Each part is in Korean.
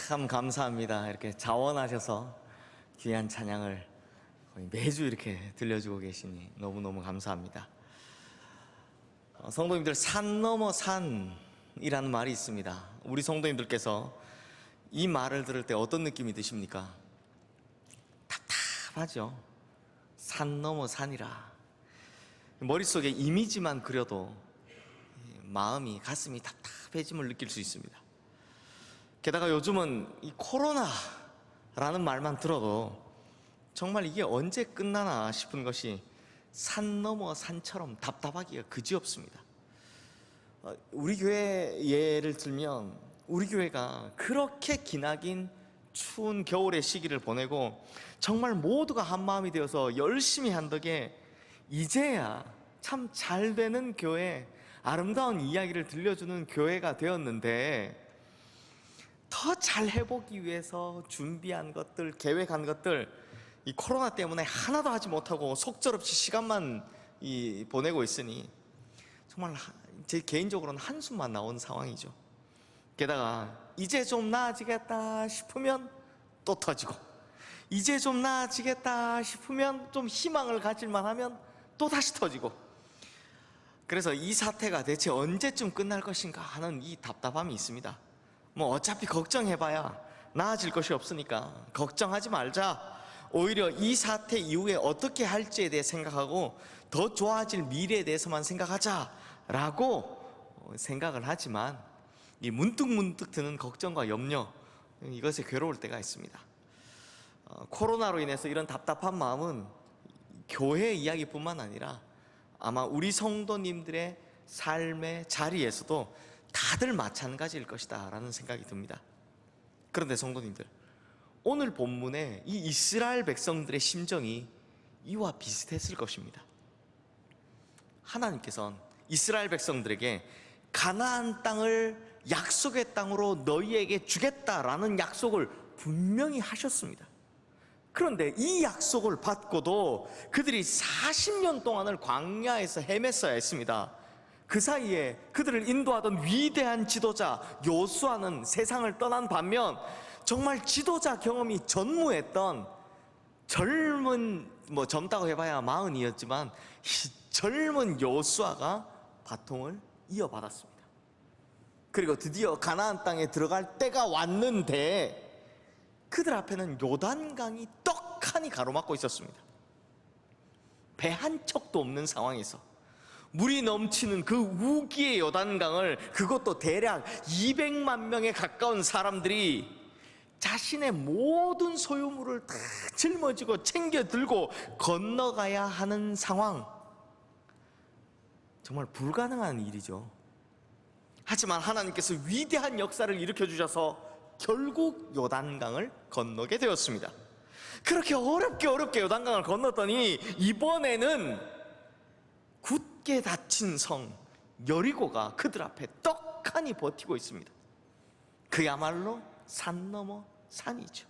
참 감사합니다. 이렇게 자원하셔서 귀한 찬양을 거의 매주 이렇게 들려주고 계시니 너무너무 감사합니다. 성도님들, 산 넘어 산이라는 말이 있습니다. 우리 성도님들께서 이 말을 들을 때 어떤 느낌이 드십니까? 답답하죠. 산 넘어 산이라. 머릿속에 이미지만 그려도 마음이, 가슴이 답답해짐을 느낄 수 있습니다. 게다가 요즘은 이 코로나라는 말만 들어도 정말 이게 언제 끝나나 싶은 것이 산 넘어 산처럼 답답하기가 그지없습니다. 우리 교회 예를 들면 우리 교회가 그렇게 기나긴 추운 겨울의 시기를 보내고 정말 모두가 한마음이 되어서 열심히 한 덕에 이제야 참 잘되는 교회, 아름다운 이야기를 들려주는 교회가 되었는데, 더 잘 해보기 위해서 준비한 것들, 계획한 것들, 이 코로나 때문에 하나도 하지 못하고 속절없이 시간만 보내고 있으니 정말 제 개인적으로는 한숨만 나온 상황이죠. 게다가 이제 좀 나아지겠다 싶으면 또 터지고, 이제 좀 나아지겠다 싶으면 좀 희망을 가질만 하면 또 다시 터지고, 그래서 이 사태가 대체 언제쯤 끝날 것인가 하는 이 답답함이 있습니다. 뭐 어차피 걱정해봐야 나아질 것이 없으니까 걱정하지 말자, 오히려 이 사태 이후에 어떻게 할지에 대해 생각하고 더 좋아질 미래에 대해서만 생각하자라고 생각을 하지만, 이 문득문득 드는 걱정과 염려, 이것에 괴로울 때가 있습니다. 코로나로 인해서 이런 답답한 마음은 교회 이야기뿐만 아니라 아마 우리 성도님들의 삶의 자리에서도 다들 마찬가지일 것이다 라는 생각이 듭니다. 그런데 성도님들, 오늘 본문에 이 이스라엘 백성들의 심정이 이와 비슷했을 것입니다. 하나님께서는 이스라엘 백성들에게 가나안 땅을 약속의 땅으로 너희에게 주겠다라는 약속을 분명히 하셨습니다. 그런데 이 약속을 받고도 그들이 40년 동안을 광야에서 헤맸어야 했습니다. 그 사이에 그들을 인도하던 위대한 지도자 요수아는 세상을 떠난 반면, 정말 지도자 경험이 전무했던 젊은, 젊다고 해봐야 40이었지만 젊은 요수아가 바통을 이어받았습니다. 그리고 드디어 가나안 땅에 들어갈 때가 왔는데 그들 앞에는 요단강이 떡하니 가로막고 있었습니다. 배 한 척도 없는 상황에서 물이 넘치는 그 우기의 요단강을, 그것도 대략 200만 명에 가까운 사람들이 자신의 모든 소유물을 다 짊어지고 챙겨 들고 건너가야 하는 상황, 정말 불가능한 일이죠. 하지만 하나님께서 위대한 역사를 일으켜 주셔서 결국 요단강을 건너게 되었습니다. 그렇게 어렵게 요단강을 건넜더니 이번에는 굳게 닫힌 성 여리고가 그들 앞에 떡하니 버티고 있습니다. 그야말로 산 넘어 산이죠.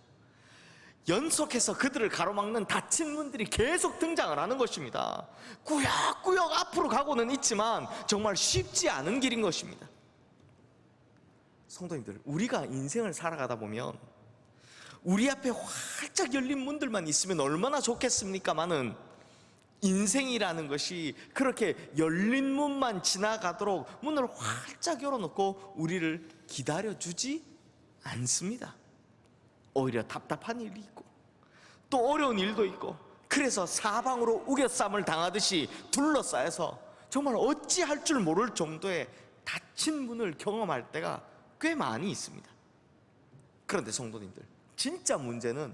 연속해서 그들을 가로막는 닫힌 문들이 계속 등장을 하는 것입니다. 꾸역꾸역 앞으로 가고는 있지만 정말 쉽지 않은 길인 것입니다. 성도님들, 우리가 인생을 살아가다 보면 우리 앞에 활짝 열린 문들만 있으면 얼마나 좋겠습니까마는, 인생이라는 것이 그렇게 열린 문만 지나가도록 문을 활짝 열어놓고 우리를 기다려주지 않습니다. 오히려 답답한 일이 있고 또 어려운 일도 있고, 그래서 사방으로 우겨쌈을 당하듯이 둘러싸여서 정말 어찌할 줄 모를 정도의 닫힌 문을 경험할 때가 꽤 많이 있습니다. 그런데 성도님들, 진짜 문제는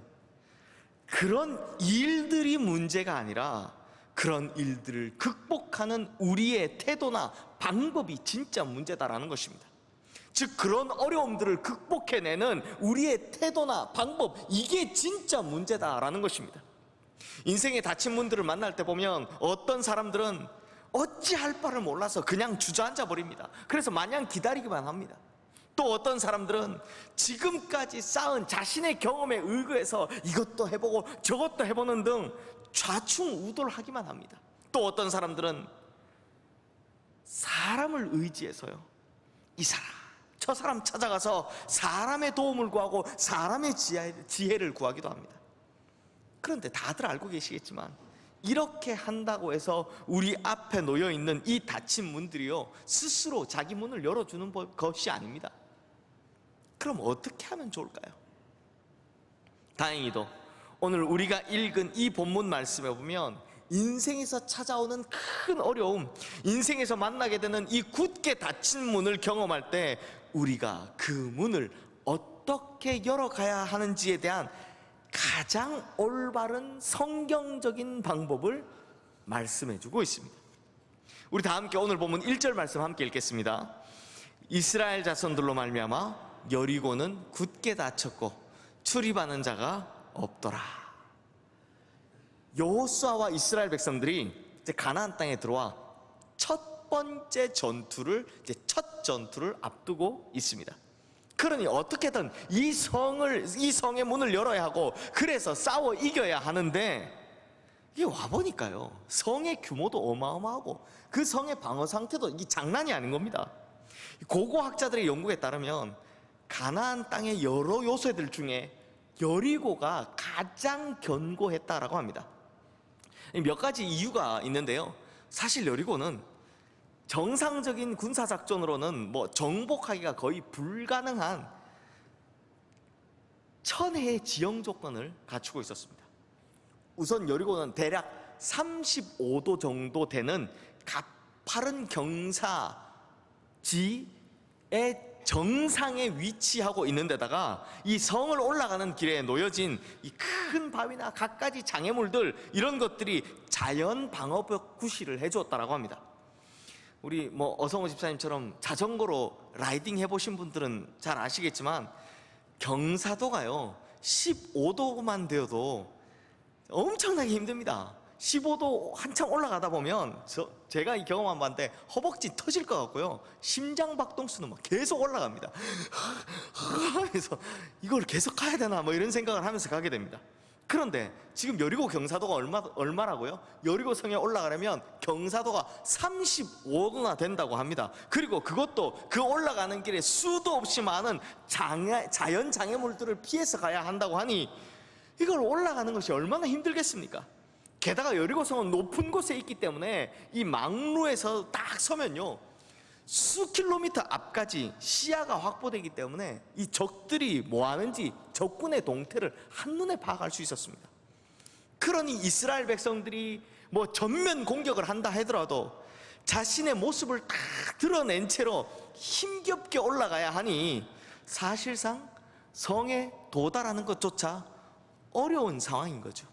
그런 일들이 문제가 아니라 그런 일들을 극복하는 우리의 태도나 방법이 진짜 문제다라는 것입니다. 즉, 그런 어려움들을 극복해내는 우리의 태도나 방법, 이게 진짜 문제다라는 것입니다. 인생의 닫힌 문들을 만날 때 보면 어떤 사람들은 어찌할 바를 몰라서 그냥 주저앉아 버립니다. 그래서 마냥 기다리기만 합니다. 또 어떤 사람들은 지금까지 쌓은 자신의 경험에 의거해서 이것도 해보고 저것도 해보는 등 좌충우돌하기만 합니다. 또 어떤 사람들은 사람을 의지해서요, 이 사람 저 사람 찾아가서 사람의 도움을 구하고 사람의 지혜를 구하기도 합니다. 그런데 다들 알고 계시겠지만 이렇게 한다고 해서 우리 앞에 놓여 있는 이 닫힌 문들이요, 스스로 자기 문을 열어주는 것이 아닙니다. 그럼 어떻게 하면 좋을까요? 다행히도 오늘 우리가 읽은 이 본문 말씀에 보면 인생에서 찾아오는 큰 어려움, 인생에서 만나게 되는 이 굳게 닫힌 문을 경험할 때 우리가 그 문을 어떻게 열어가야 하는지에 대한 가장 올바른 성경적인 방법을 말씀해 주고 있습니다. 우리 다 함께 오늘 본문 1절 말씀 함께 읽겠습니다. 이스라엘 자손들로 말미암아 여리고는 굳게 닫혔고 출입하는 자가 없더라. 여호수아와 이스라엘 백성들이 이제 가나안 땅에 들어와 첫 번째 전투를, 첫 전투를 앞두고 있습니다. 그러니 어떻게든 이 성의 문을 열어야 하고, 그래서 싸워 이겨야 하는데, 이게 와보니까요, 성의 규모도 어마어마하고 그 성의 방어 상태도 이게 장난이 아닌 겁니다. 고고학자들의 연구에 따르면 가나안 땅의 여러 요새들 중에 여리고가 가장 견고했다라고 합니다. 몇 가지 이유가 있는데요, 사실 여리고는 정상적인 군사작전으로는 정복하기가 거의 불가능한 천혜의 지형 조건을 갖추고 있었습니다. 우선 여리고는 대략 35도 정도 되는 가파른 경사지의 정상에 위치하고 있는 데다가 이 성을 올라가는 길에 놓여진 이 큰 바위나 갖가지 장애물들, 이런 것들이 자연 방어벽 구실을 해주었다라고 합니다. 우리 어성호 집사님처럼 자전거로 라이딩 해보신 분들은 잘 아시겠지만 경사도가요 15도만 되어도 엄청나게 힘듭니다. 15도 한창 올라가다 보면 제가 이 경험한 바인데 허벅지 터질 것 같고요, 심장박동수는 막 계속 올라갑니다. 그래서 이걸 계속 가야 되나 이런 생각을 하면서 가게 됩니다. 그런데 지금 여리고 경사도가 얼마라고요? 여리고 성에 올라가려면 경사도가 35도나 된다고 합니다. 그리고 그것도 그 올라가는 길에 수도 없이 많은 자연 장애물들을 피해서 가야 한다고 하니 이걸 올라가는 것이 얼마나 힘들겠습니까? 게다가 여리고성은 높은 곳에 있기 때문에 이 망루에서 딱 서면요, 수 킬로미터 앞까지 시야가 확보되기 때문에 이 적들이 뭐 하는지, 적군의 동태를 한눈에 파악할 수 있었습니다. 그러니 이스라엘 백성들이 전면 공격을 한다 하더라도 자신의 모습을 다 드러낸 채로 힘겹게 올라가야 하니 사실상 성에 도달하는 것조차 어려운 상황인 거죠.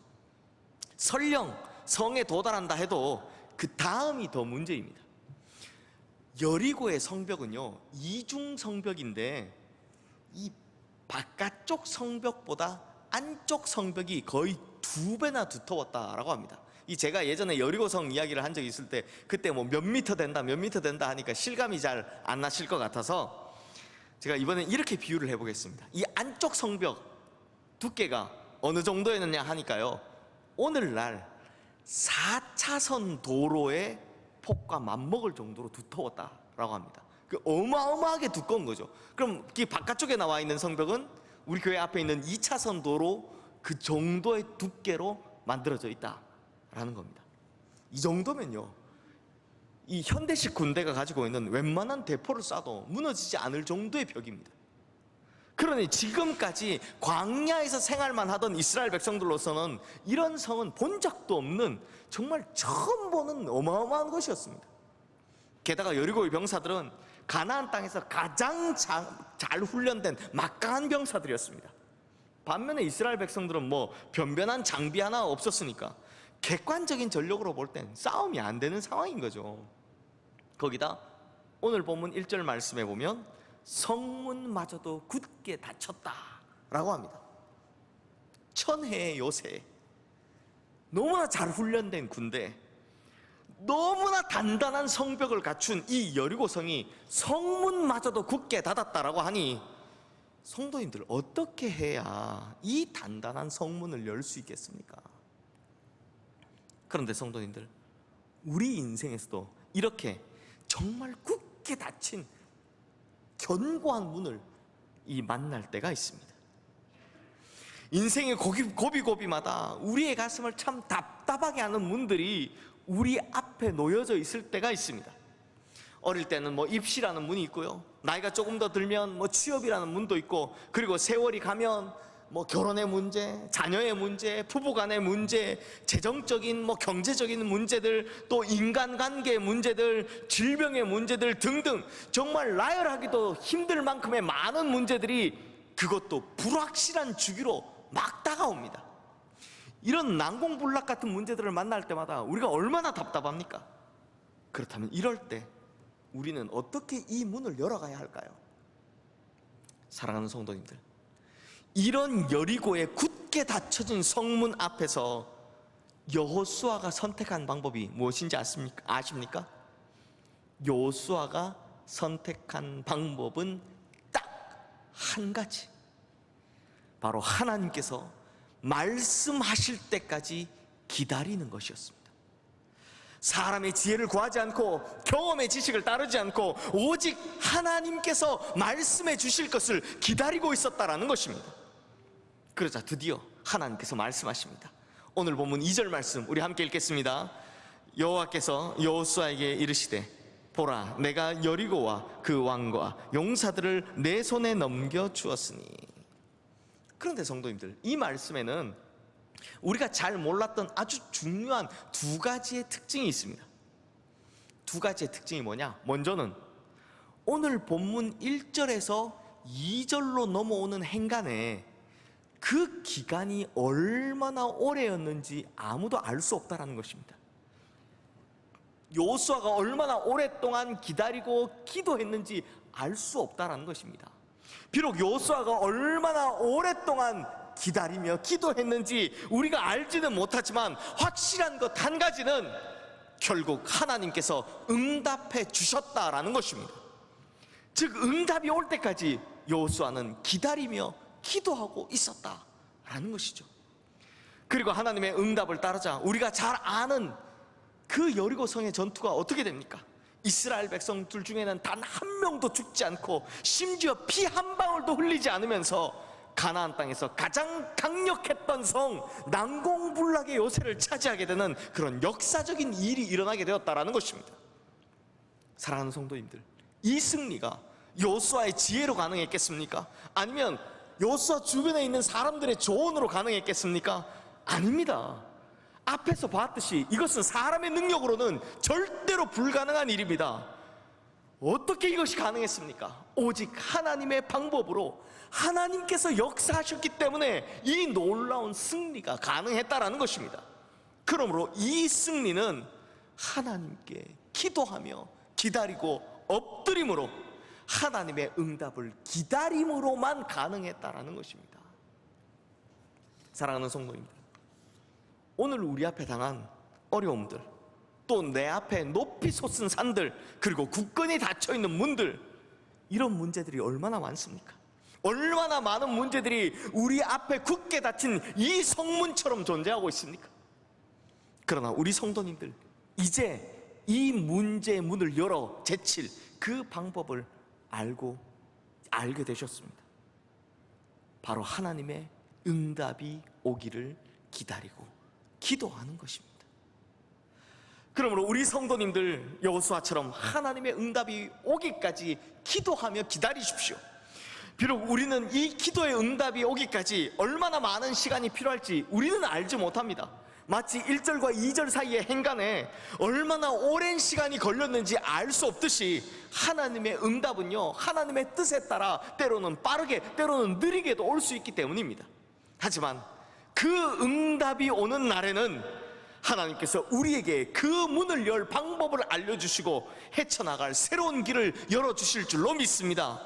설령 성에 도달한다 해도 그 다음이 더 문제입니다. 여리고의 성벽은요, 이중 성벽인데 이 바깥쪽 성벽보다 안쪽 성벽이 거의 2배나 두터웠다라고 합니다. 제가 예전에 여리고성 이야기를 한 적이 있을 때 그때 몇 미터 된다 하니까 실감이 잘 안 나실 것 같아서 제가 이번엔 이렇게 비유를 해보겠습니다. 이 안쪽 성벽 두께가 어느 정도였느냐 하니까요, 오늘날 4차선 도로의 폭과 맞먹을 정도로 두터웠다라고 합니다. 어마어마하게 두꺼운 거죠. 그럼 이 바깥쪽에 나와 있는 성벽은 우리 교회 앞에 있는 2차선 도로 그 정도의 두께로 만들어져 있다라는 겁니다. 이 정도면요, 이 현대식 군대가 가지고 있는 웬만한 대포를 쏴도 무너지지 않을 정도의 벽입니다. 그러니 지금까지 광야에서 생활만 하던 이스라엘 백성들로서는 이런 성은 본 적도 없는, 정말 처음 보는 어마어마한 것이었습니다. 게다가 여리고의 병사들은 가나안 땅에서 가장 잘 훈련된 막강한 병사들이었습니다. 반면에 이스라엘 백성들은 변변한 장비 하나 없었으니까 객관적인 전력으로 볼 땐 싸움이 안 되는 상황인 거죠. 거기다 오늘 본문 1절 말씀에 보면 성문마저도 굳게 닫혔다라고 합니다. 천혜의 요새, 너무나 잘 훈련된 군대, 너무나 단단한 성벽을 갖춘 이 여리고성이 성문마저도 굳게 닫았다라고 하니 성도님들, 어떻게 해야 이 단단한 성문을 열 수 있겠습니까? 그런데 성도님들, 우리 인생에서도 이렇게 정말 굳게 닫힌 견고한 문을 만날 때가 있습니다. 인생의 고비고비마다 우리의 가슴을 참 답답하게 하는 문들이 우리 앞에 놓여져 있을 때가 있습니다. 어릴 때는 입시라는 문이 있고요, 나이가 조금 더 들면 취업이라는 문도 있고, 그리고 세월이 가면 결혼의 문제, 자녀의 문제, 부부간의 문제, 재정적인 경제적인 문제들, 또 인간관계의 문제들, 질병의 문제들 등등, 정말 나열하기도 힘들 만큼의 많은 문제들이, 그것도 불확실한 주기로 막 다가옵니다. 이런 난공불락 같은 문제들을 만날 때마다 우리가 얼마나 답답합니까? 그렇다면 이럴 때 우리는 어떻게 이 문을 열어가야 할까요? 사랑하는 성도님들, 이런 여리고에 굳게 닫혀진 성문 앞에서 여호수아가 선택한 방법이 무엇인지 아십니까? 여호수아가 선택한 방법은 딱 한 가지, 바로 하나님께서 말씀하실 때까지 기다리는 것이었습니다. 사람의 지혜를 구하지 않고 경험의 지식을 따르지 않고 오직 하나님께서 말씀해 주실 것을 기다리고 있었다라는 것입니다. 그러자 드디어 하나님께서 말씀하십니다. 오늘 본문 2절 말씀 우리 함께 읽겠습니다. 여호와께서 여호수아에게 이르시되 보라, 내가 여리고와 그 왕과 용사들을 내 손에 넘겨주었으니. 그런데 성도님들, 이 말씀에는 우리가 잘 몰랐던 아주 중요한 두 가지의 특징이 있습니다. 두 가지의 특징이 뭐냐? 먼저는 오늘 본문 1절에서 2절로 넘어오는 행간에 그 기간이 얼마나 오래였는지 아무도 알 수 없다는 것입니다. 여호수아가 얼마나 오랫동안 기다리고 기도했는지 알 수 없다는 것입니다. 비록 여호수아가 얼마나 오랫동안 기다리며 기도했는지 우리가 알지는 못하지만 확실한 것 한 가지는 결국 하나님께서 응답해 주셨다라는 것입니다. 즉 응답이 올 때까지 여호수아는 기다리며 기도하고 있었다라는 것이죠. 그리고 하나님의 응답을 따르자 우리가 잘 아는 그 여리고 성의 전투가 어떻게 됩니까? 이스라엘 백성들 중에는 단 한 명도 죽지 않고 심지어 피 한 방울도 흘리지 않으면서 가나안 땅에서 가장 강력했던 성 난공불락의 요새를 차지하게 되는 그런 역사적인 일이 일어나게 되었다라는 것입니다. 사랑하는 성도님들, 이 승리가 여호수아의 지혜로 가능했겠습니까? 아니면 여호수아 주변에 있는 사람들의 조언으로 가능했겠습니까? 아닙니다. 앞에서 봤듯이 이것은 사람의 능력으로는 절대로 불가능한 일입니다. 어떻게 이것이 가능했습니까? 오직 하나님의 방법으로 하나님께서 역사하셨기 때문에 이 놀라운 승리가 가능했다라는 것입니다. 그러므로 이 승리는 하나님께 기도하며 기다리고 엎드림으로 하나님의 응답을 기다림으로만 가능했다라는 것입니다. 사랑하는 성도님들, 오늘 우리 앞에 당한 어려움들, 또 내 앞에 높이 솟은 산들, 그리고 굳건히 닫혀있는 문들, 이런 문제들이 얼마나 많습니까? 얼마나 많은 문제들이 우리 앞에 굳게 닫힌 이 성문처럼 존재하고 있습니까? 그러나 우리 성도님들, 이제 이 문제의 문을 열어 제칠 그 방법을 알게 되셨습니다. 바로 하나님의 응답이 오기를 기다리고 기도하는 것입니다. 그러므로 우리 성도님들 여호수아처럼 하나님의 응답이 오기까지 기도하며 기다리십시오. 비록 우리는 이 기도의 응답이 오기까지 얼마나 많은 시간이 필요할지 우리는 알지 못합니다. 마치 1절과 2절 사이의 행간에 얼마나 오랜 시간이 걸렸는지 알 수 없듯이 하나님의 응답은요, 하나님의 뜻에 따라 때로는 빠르게 때로는 느리게도 올 수 있기 때문입니다. 하지만 그 응답이 오는 날에는 하나님께서 우리에게 그 문을 열 방법을 알려주시고 헤쳐나갈 새로운 길을 열어주실 줄로 믿습니다.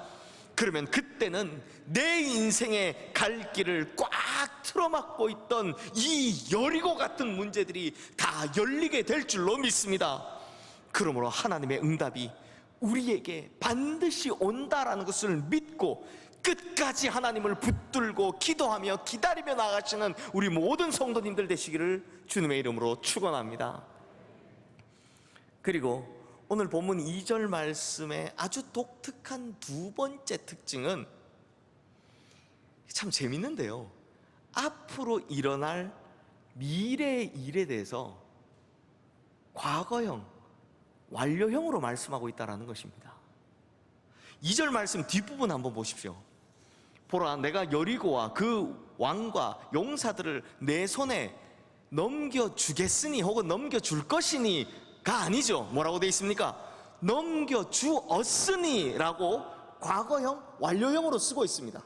그러면 그때는 내 인생의 갈 길을 꽉 틀어막고 있던 이 여리고 같은 문제들이 다 열리게 될 줄로 믿습니다. 그러므로 하나님의 응답이 우리에게 반드시 온다라는 것을 믿고 끝까지 하나님을 붙들고 기도하며 기다리며 나가시는 우리 모든 성도님들 되시기를 주님의 이름으로 축원합니다. 그리고 오늘 본문 2절 말씀의 아주 독특한 두 번째 특징은 참 재밌는데요. 앞으로 일어날 미래의 일에 대해서 과거형, 완료형으로 말씀하고 있다는 것입니다. 2절 말씀 뒷부분 한번 보십시오. 보라, 내가 여리고와 그 왕과 용사들을 내 손에 넘겨주겠으니 혹은 넘겨줄 것이니가 아니죠. 뭐라고 되어 있습니까? 넘겨주었으니 라고 과거형, 완료형으로 쓰고 있습니다.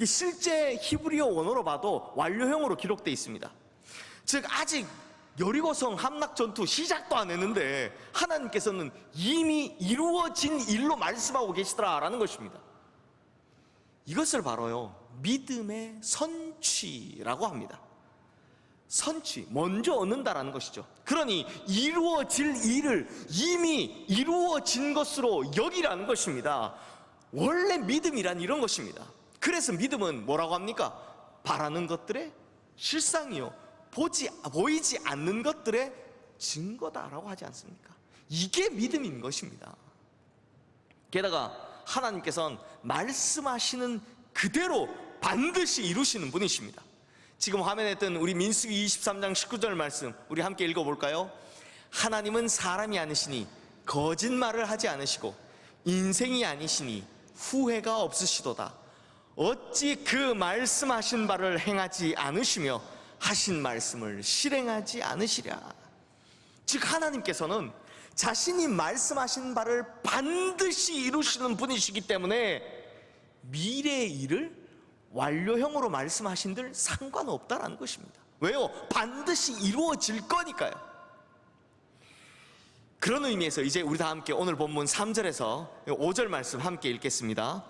실제 히브리어 원어로 봐도 완료형으로 기록되어 있습니다. 즉 아직 여리고성 함락 전투 시작도 안 했는데 하나님께서는 이미 이루어진 일로 말씀하고 계시더라라는 것입니다. 이것을 바로요, 믿음의 선취라고 합니다. 선취, 먼저 얻는다라는 것이죠. 그러니 이루어질 일을 이미 이루어진 것으로 여기라는 것입니다. 원래 믿음이란 이런 것입니다. 그래서 믿음은 뭐라고 합니까? 바라는 것들의 실상이요, 보이지 않는 것들의 증거다라고 하지 않습니까? 이게 믿음인 것입니다. 게다가 하나님께서는 말씀하시는 그대로 반드시 이루시는 분이십니다. 지금 화면에 뜬 우리 민수기 23장 19절 말씀 우리 함께 읽어볼까요? 하나님은 사람이 아니시니 거짓말을 하지 않으시고 인생이 아니시니 후회가 없으시도다. 어찌 그 말씀하신 바를 행하지 않으시며 하신 말씀을 실행하지 않으시랴. 즉 하나님께서는 자신이 말씀하신 바를 반드시 이루시는 분이시기 때문에 미래의 일을 완료형으로 말씀하신들 상관없다라는 것입니다. 왜요? 반드시 이루어질 거니까요. 그런 의미에서 이제 우리 다 함께 오늘 본문 3절에서 5절 말씀 함께 읽겠습니다.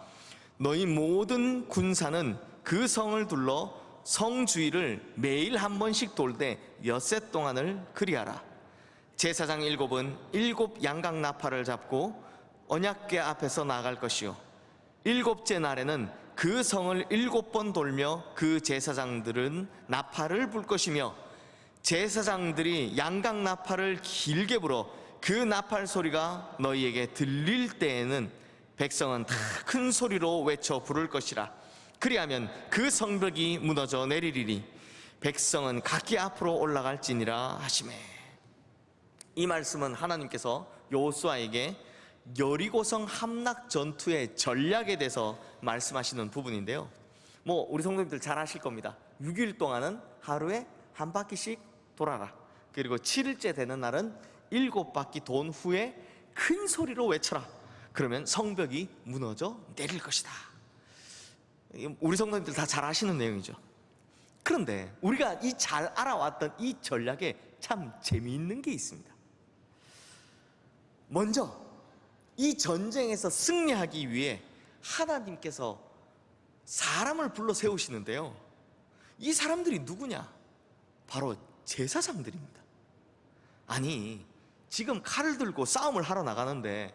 너희 모든 군사는 그 성을 둘러 성 주위를 매일 한 번씩 돌되 엿새 동안을 그리하라. 제사장 7은 7 양각 나팔을 잡고 언약궤 앞에서 나갈 것이요 7째 날에는 그 성을 7번 돌며 그 제사장들은 나팔을 불 것이며 제사장들이 양각 나팔을 길게 불어 그 나팔 소리가 너희에게 들릴 때에는 백성은 다 큰 소리로 외쳐 부를 것이라. 그리하면 그 성벽이 무너져 내리리니 백성은 각기 앞으로 올라갈지니라 하시매. 이 말씀은 하나님께서 여호수아에게 여리고성 함락 전투의 전략에 대해서 말씀하시는 부분인데요. 우리 성도님들 잘 아실 겁니다. 6일 동안은 하루에 한 바퀴씩 돌아라. 그리고 7일째 되는 날은 7바퀴 돈 후에 큰 소리로 외쳐라. 그러면 성벽이 무너져 내릴 것이다. 우리 성도님들 다 잘 아시는 내용이죠. 그런데 우리가 이 잘 알아왔던 이 전략에 참 재미있는 게 있습니다. 먼저 이 전쟁에서 승리하기 위해 하나님께서 사람을 불러 세우시는데요, 이 사람들이 누구냐? 바로 제사장들입니다. 아니, 지금 칼을 들고 싸움을 하러 나가는데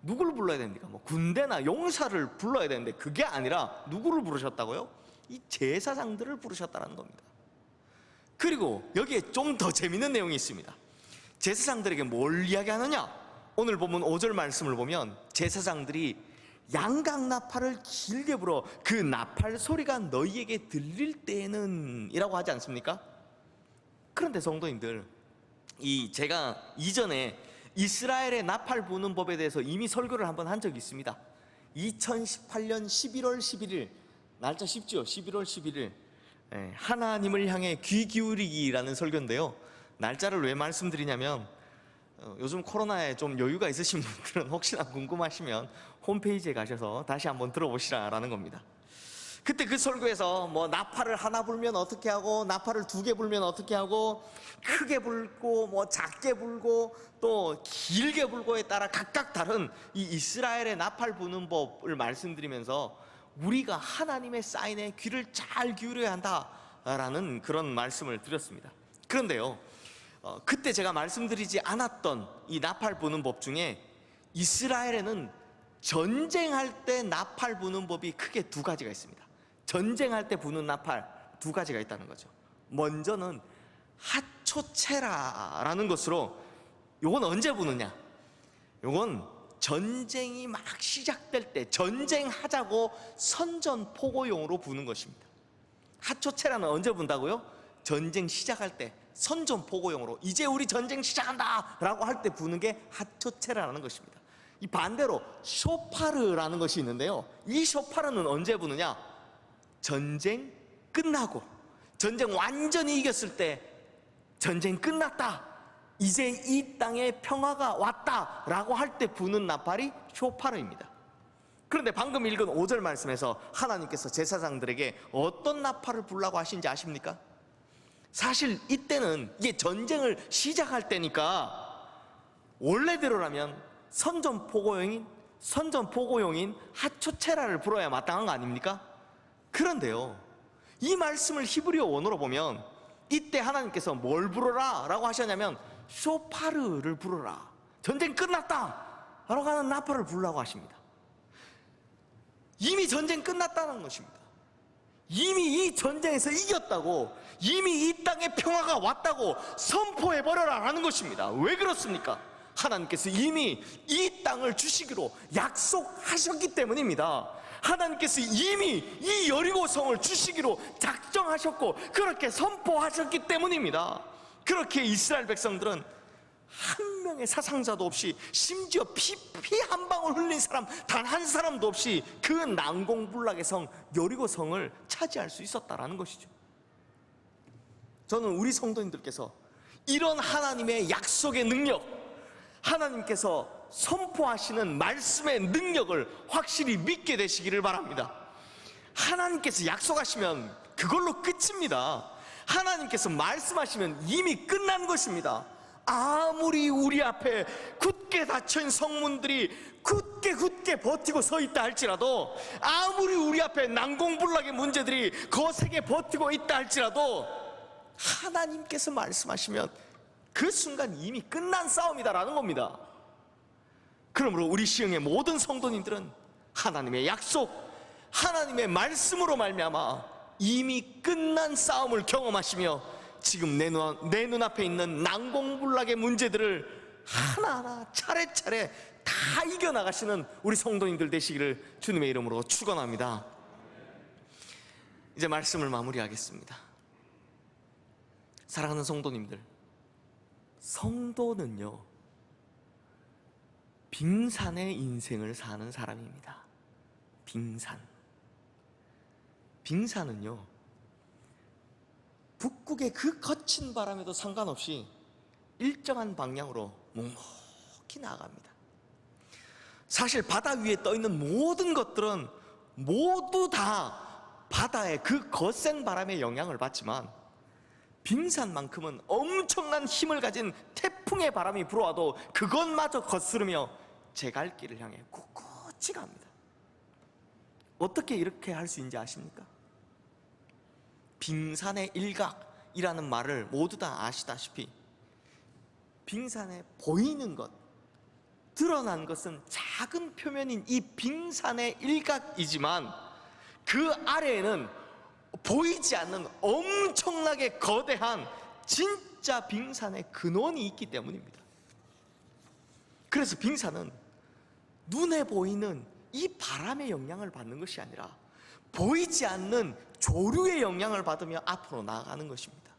누구를 불러야 됩니까? 군대나 용사를 불러야 되는데 그게 아니라 누구를 부르셨다고요? 이 제사장들을 부르셨다는 겁니다. 그리고 여기에 좀 더 재밌는 내용이 있습니다. 제사장들에게 뭘 이야기하느냐? 오늘 보면 5절 말씀을 보면 제사장들이 양각 나팔을 길게 불어 그 나팔 소리가 너희에게 들릴 때에는 이라고 하지 않습니까? 그런데 성도님들, 제가 이전에 이스라엘의 나팔 부는 법에 대해서 이미 설교를 한번 한 적이 있습니다. 2018년 11월 11일 날짜 쉽죠? 11월 11일 하나님을 향해 귀 기울이기라는 설교인데요, 날짜를 왜 말씀드리냐면 요즘 코로나에 좀 여유가 있으신 분들은 혹시나 궁금하시면 홈페이지에 가셔서 다시 한번 들어보시라라는 겁니다. 그때 그 설교에서 나팔을 하나 불면 어떻게 하고 나팔을 2개 불면 어떻게 하고 크게 불고 작게 불고 또 길게 불고에 따라 각각 다른 이 이스라엘의 나팔 부는 법을 말씀드리면서 우리가 하나님의 사인에 귀를 잘 기울여야 한다라는 그런 말씀을 드렸습니다. 그런데요, 그때 제가 말씀드리지 않았던 이 나팔 부는 법 중에 이스라엘에는 전쟁할 때 나팔 부는 법이 크게 2가지가 있습니다. 전쟁할 때 부는 나팔 2가지가 있다는 거죠. 먼저는 하초체라라는 것으로, 요건 언제 부느냐? 이건 전쟁이 막 시작될 때 전쟁하자고 선전포고용으로 부는 것입니다. 하초체라는 언제 분다고요? 전쟁 시작할 때 선전포고용으로, 이제 우리 전쟁 시작한다 라고 할 때 부는 게 하초체라는 것입니다. 이 반대로 쇼파르라는 것이 있는데요, 이 쇼파르는 언제 부느냐? 전쟁 끝나고, 전쟁 완전히 이겼을 때, 전쟁 끝났다, 이제 이 땅에 평화가 왔다 라고 할 때 부는 나팔이 쇼파르입니다. 그런데 방금 읽은 5절 말씀에서 하나님께서 제사장들에게 어떤 나팔을 불라고 하신지 아십니까? 사실 이때는 이게 전쟁을 시작할 때니까 원래대로라면 선전포고용인 하초체라를 불어야 마땅한 거 아닙니까? 그런데요, 이 말씀을 히브리어 원어로 보면 이때 하나님께서 뭘 부르라 라고 하셨냐면 쇼파르를 부르라, 전쟁 끝났다 라고 하는 나팔을 부르라고 하십니다. 이미 전쟁 끝났다는 것입니다. 이미 이 전쟁에서 이겼다고, 이미 이 땅에 평화가 왔다고 선포해버려라 라는 것입니다. 왜 그렇습니까? 하나님께서 이미 이 땅을 주시기로 약속하셨기 때문입니다. 하나님께서 이미 이 여리고성을 주시기로 작정하셨고 그렇게 선포하셨기 때문입니다. 그렇게 이스라엘 백성들은 한 명의 사상자도 없이, 심지어 피 한 방울 흘린 사람 단 한 사람도 없이 그 난공불락의 성 여리고성을 차지할 수 있었다라는 것이죠. 저는 우리 성도님들께서 이런 하나님의 약속의 능력, 하나님께서 선포하시는 말씀의 능력을 확실히 믿게 되시기를 바랍니다. 하나님께서 약속하시면 그걸로 끝입니다. 하나님께서 말씀하시면 이미 끝난 것입니다. 아무리 우리 앞에 굳게 닫혀있는 성문들이 굳게 버티고 서 있다 할지라도, 아무리 우리 앞에 난공불락의 문제들이 거세게 버티고 있다 할지라도, 하나님께서 말씀하시면 그 순간 이미 끝난 싸움이다라는 겁니다. 그러므로 우리 시흥의 모든 성도님들은 하나님의 약속, 하나님의 말씀으로 말미암아 이미 끝난 싸움을 경험하시며 지금 내 눈앞에 있는 난공불락의 문제들을 하나하나 차례차례 다 이겨나가시는 우리 성도님들 되시기를 주님의 이름으로 축원합니다. 이제 말씀을 마무리하겠습니다. 사랑하는 성도님들, 성도는요 빙산의 인생을 사는 사람입니다. 빙산은요 북극의 그 거친 바람에도 상관없이 일정한 방향으로 묵묵히 나아갑니다. 사실 바다 위에 떠있는 모든 것들은 모두 다 바다의 그 거센 바람의 영향을 받지만, 빙산만큼은 엄청난 힘을 가진 태풍의 바람이 불어와도 그것마저 거스르며 제 갈 길을 향해 꿋꿋이 갑니다. 어떻게 이렇게 할 수 있는지 아십니까? 빙산의 일각이라는 말을 모두 다 아시다시피 빙산에 보이는 것, 드러난 것은 작은 표면인 이 빙산의 일각이지만 그 아래에는 보이지 않는 엄청나게 거대한 진짜 빙산의 근원이 있기 때문입니다. 그래서 빙산은 눈에 보이는 이 바람의 영향을 받는 것이 아니라 보이지 않는 조류의 영향을 받으며 앞으로 나아가는 것입니다.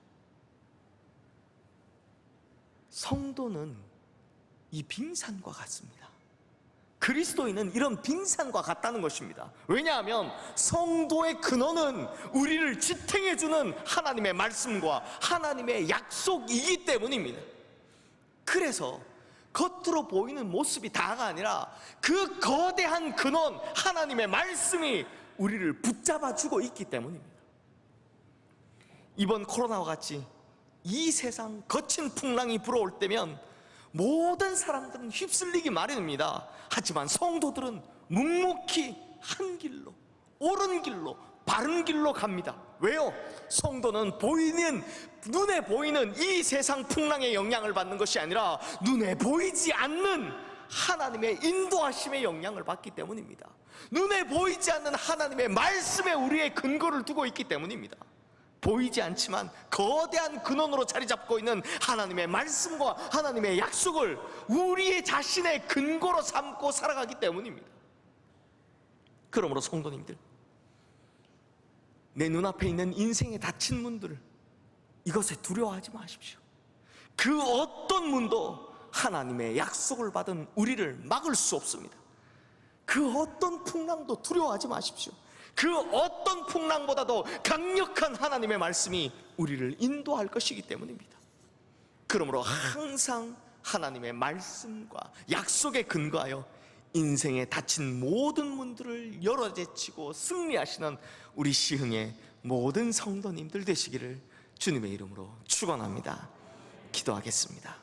성도는 이 빙산과 같습니다. 그리스도인은 이런 빙산과 같다는 것입니다. 왜냐하면 성도의 근원은 우리를 지탱해주는 하나님의 말씀과 하나님의 약속이기 때문입니다. 그래서 겉으로 보이는 모습이 다가 아니라 그 거대한 근원 하나님의 말씀이 우리를 붙잡아주고 있기 때문입니다. 이번 코로나와 같이 이 세상 거친 풍랑이 불어올 때면 모든 사람들은 휩쓸리기 마련입니다. 하지만 성도들은 묵묵히 한 길로, 옳은 길로, 바른 길로 갑니다. 왜요? 성도는 눈에 보이는 이 세상 풍랑의 영향을 받는 것이 아니라 눈에 보이지 않는 하나님의 인도하심의 영향을 받기 때문입니다. 눈에 보이지 않는 하나님의 말씀에 우리의 근거를 두고 있기 때문입니다. 보이지 않지만 거대한 근원으로 자리 잡고 있는 하나님의 말씀과 하나님의 약속을 우리의 자신의 근거로 삼고 살아가기 때문입니다. 그러므로 성도님들, 내 눈앞에 있는 인생의 닫힌 문들을, 이것에 두려워하지 마십시오. 그 어떤 문도 하나님의 약속을 받은 우리를 막을 수 없습니다. 그 어떤 풍랑도 두려워하지 마십시오. 그 어떤 풍랑보다도 강력한 하나님의 말씀이 우리를 인도할 것이기 때문입니다. 그러므로 항상 하나님의 말씀과 약속에 근거하여 인생에 닫힌 모든 문들을 열어제치고 승리하시는 우리 시흥의 모든 성도님들 되시기를 주님의 이름으로 축원합니다. 기도하겠습니다.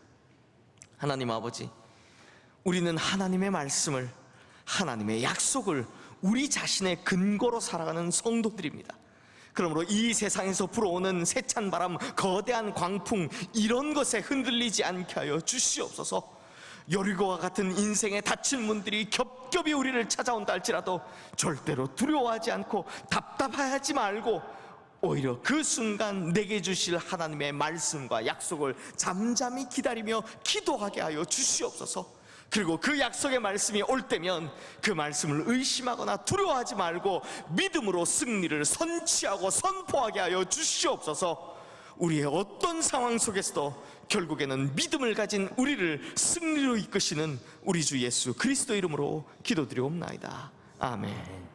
하나님 아버지, 우리는 하나님의 말씀을, 하나님의 약속을 우리 자신의 근거로 살아가는 성도들입니다. 그러므로 이 세상에서 불어오는 세찬 바람, 거대한 광풍, 이런 것에 흔들리지 않게 하여 주시옵소서. 여리고와 같은 인생의 닫힌 문들이 겹겹이 우리를 찾아온다 할지라도 절대로 두려워하지 않고 답답하지 말고 오히려 그 순간 내게 주실 하나님의 말씀과 약속을 잠잠히 기다리며 기도하게 하여 주시옵소서. 그리고 그 약속의 말씀이 올 때면 그 말씀을 의심하거나 두려워하지 말고 믿음으로 승리를 선취하고 선포하게 하여 주시옵소서. 우리의 어떤 상황 속에서도 결국에는 믿음을 가진 우리를 승리로 이끄시는 우리 주 예수 그리스도 이름으로 기도드리옵나이다. 아멘.